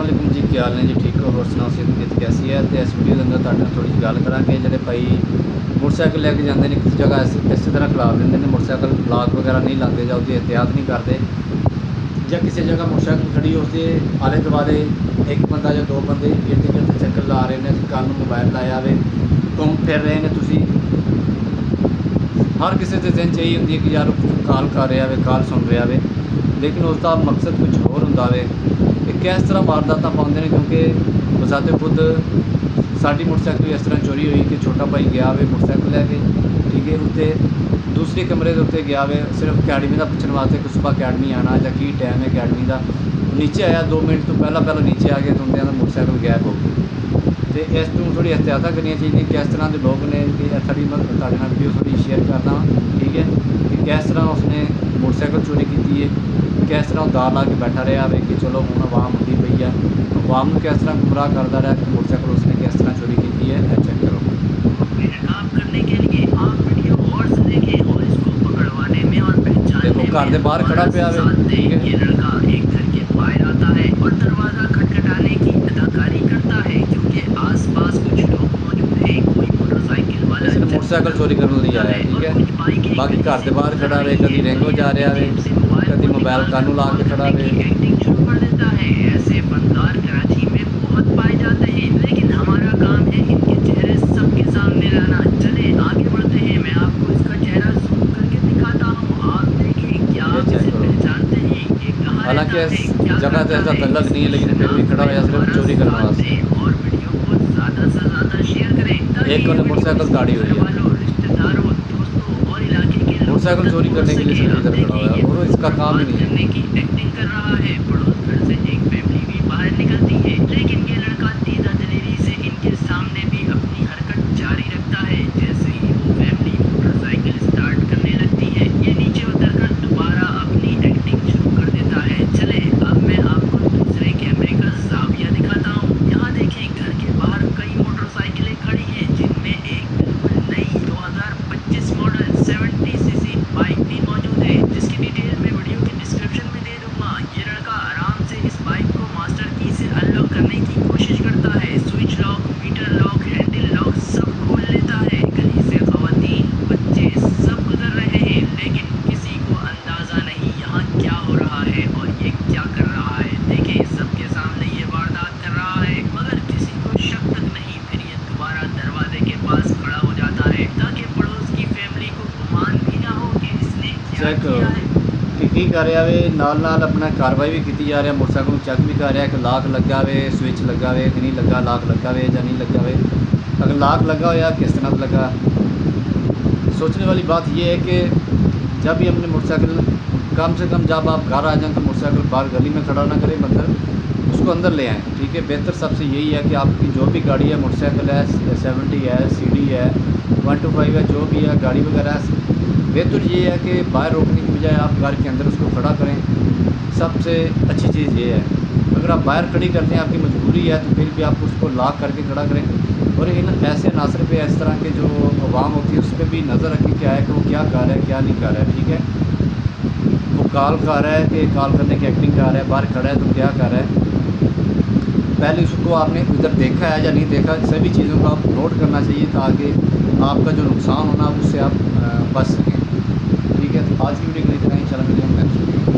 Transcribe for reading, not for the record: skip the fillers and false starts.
वालेकुम जी, क्या हाल ने जी? ठीक हो? होर सुनाओ, सेहत कैसी है? तो इस वीडियो के अंदर तुहाडे नाल थोड़ी जी गल करांगे। जिहड़े भाई मोटरसाइकिल लैके जाते हैं किसी जगह इस तरह खिलार देंगे ने, मोटरसाइकिल ब्लॉक वगैरह नहीं लाते या उसकी एहतियात नहीं करते, या किसी जगह मोटरसाइकिल खड़ी उसके आले दुआले एक बंदा या दो बंदे इर्द गिर्द चक्कर ला रहे हैं, कल मोबाइल लाया हुए घूम फिर रहे हैं। तुसी हर किसी के दिन चाहिए होंगी कि यार कॉल कर रहा है, कॉल सुन रहा है, लेकिन उसका मकसद कुछ होर होंदा वे कि किस तरह वारदात पाते हैं। क्योंकि बजाते खुद साड़ी मोटरसाइकिल भी इस तरह चोरी हुई कि छोटा भाई गया वे मोटरसाइकिल लैके, ठीक है, उत्ते दूसरे कमरे के उत्ते गया वे सिर्फ अकैडमी का पूछने वास्ते कि सुबह अकैडमी आना या की टाइम है अकैडमी का। नीचे आया 2 मिनट तो पहला नीचे आ गया तो उन्होंने मोटरसाइकिल गैप हो गई। तो इस तू थोड़ी एहतियात करनी चाहिए किस तरह के लोग ने कि थोड़ी मैं वीडियो थोड़ी शेयर करना, ठीक है, कि किस तरह उसने मोटरसाइकिल चोरी की है, किस तरह दार ला के बैठा रहा है कि चलो हूँ आवाम उठी पई है, अवाम को किस तरह गुमराह करता रहा कि मोटरसाइकिल उसने किस तरह चोरी की है। चेक करो। काम करने के लिए आप वीडियो गौर से देखें और इसको पकड़वाने में और पहचानने में घर के बाहर खड़ा पे आवे, ठीक है। ये लड़का एक घर के बाहर आता है और दरवाज़ा खटखटाने की अदाकारी करता है क्योंकि आसपास कुछ लोग मौजूद हैं। कोई मोटरसाइकिल वाला मोटरसाइकिल चोरी करने लिए आया है, ठीक है। बाकी घर के बाहर खड़ा है, कभी रेंगो जा रहा है, कभी मोबाइल कानू ला के खड़ा है। एक्टिंग शुरू कर देता है। ऐसे फनकार कराची में बहुत पाए जाते हैं, लेकिन हमारा काम है इनके चेहरे सबके सामने लाना। चले आगे बढ़ते हैं, मैं आपको इसका चेहरा जूम करके दिखाता हूँ। आप देखिए क्या आप इसे पहचानते हैं? ये कहाँ हालांकि जगह तो ऐसा तल्लक नहीं है, लेकिन फिर भी खड़ा हुआ सिर्फ चोरी करने वास्ते। और वीडियो को ज़्यादा से ज़्यादा शेयर करें। एक ने मोटरसाइकिल गाड़ी हुई है, रिश्तेदारों, दोस्तों और इलाके के मोटरसाइकिल चोरी करने के लिए सिर्फ इधर खड़ा हुआ है और इसका काम ही नहीं है। की एक्टिंग कर रहा है। पड़ोस घर से एक फैमिली भी बाहर निकलती है, लेकिन ये लड़का तेज़ा दिलेरी से इनके सामने भी अपनी हरकत जारी रखता है। जैसे ही वो फैमिली मोटरसाइकिल स्टार्ट करने लगती है, ये नीचे उतरकर दोबारा अपनी एक्टिंग शुरू कर देता है। चले अब मैं आपको दूसरे कैमरे का ज़ाविया दिखाता हूँ। यहाँ देखें, घर के बाहर कई मोटरसाइकिलें खड़ी हैं, जिनमें एक बिल्कुल नई 2025 मॉडल 70 सीसी बाइक भी मौजूद है, जिसकी डिटेल मैं वीडियो के डिस्क्रिप्शन में दे दूंगा। ये लड़का आराम से इस बाइक को मास्टर की से अनलॉक करने की कोशिश करता है। Switch lock, meter lock, handle lock सब खोल लेता है। गली से खवातीन, बच्चे सब गुजर रहे हैं, लेकिन किसी को अंदाजा नहीं यहाँ क्या हो रहा है और ये क्या कर रहा है। देखें, सबके सामने ये वारदात कर रहा है, मगर किसी को शक तक नहीं। फिर ये दोबारा दरवाजे के पास खड़ा हो जाता है ताकि पड़ोस की फैमिली को गुमान भी ना हो कि इसने क्या किया है। की कर रहा है, नाल अपना कार्रवाई भी की जा रहा है। मोटरसाइकिल चेक भी कर रहा है कि लाक लगा हुए, स्विच लगा हुए कि नहीं लगा, लाक लगा हुए या नहीं लगा हुए, अगर लाक लगा हो या किस तरह लगा। सोचने वाली बात यह है कि जब भी अपने मोटरसाइकिल कम से कम जब आप घर आ जाएँ तो मोटरसाइकिल बाहर गली में खड़ा ना करें, अंदर उसको अंदर ले आएँ, ठीक है। बेहतर सबसे यही है कि आपकी जो भी गाड़ी है, मोटरसाइकिल है, 70 है, CD है, 125 है, जो भी है गाड़ी वगैरह, बेहतर ये है कि बाहर रोकने की बजाय आप घर के अंदर उसको खड़ा करें। सबसे अच्छी चीज़ ये है, अगर आप बाहर खड़ी करते हैं, आपकी मजबूरी है, तो फिर भी आप उसको लॉक करके खड़ा करें। और इन ऐसे अनासर पे इस तरह के जो अवाम होती है उस पर भी नज़र रखें क्या है कि वो क्या कर रहा है क्या नहीं कर रहा है, ठीक है। वो कॉल कर रहा है कि कॉल करने की एक्टिंग कर रहा है, बाहर खड़ा है तो क्या कर रहा है, पहले उसको आपने उधर देखा है या नहीं देखा, सभी चीज़ों को आप नोट करना चाहिए ताकि आपका जो नुकसान होना उससे आप बच सकें, ठीक है। तो आज की वीडियो के लिए इतना ही, चला मिलेंगे नेक्स्ट वीडियो।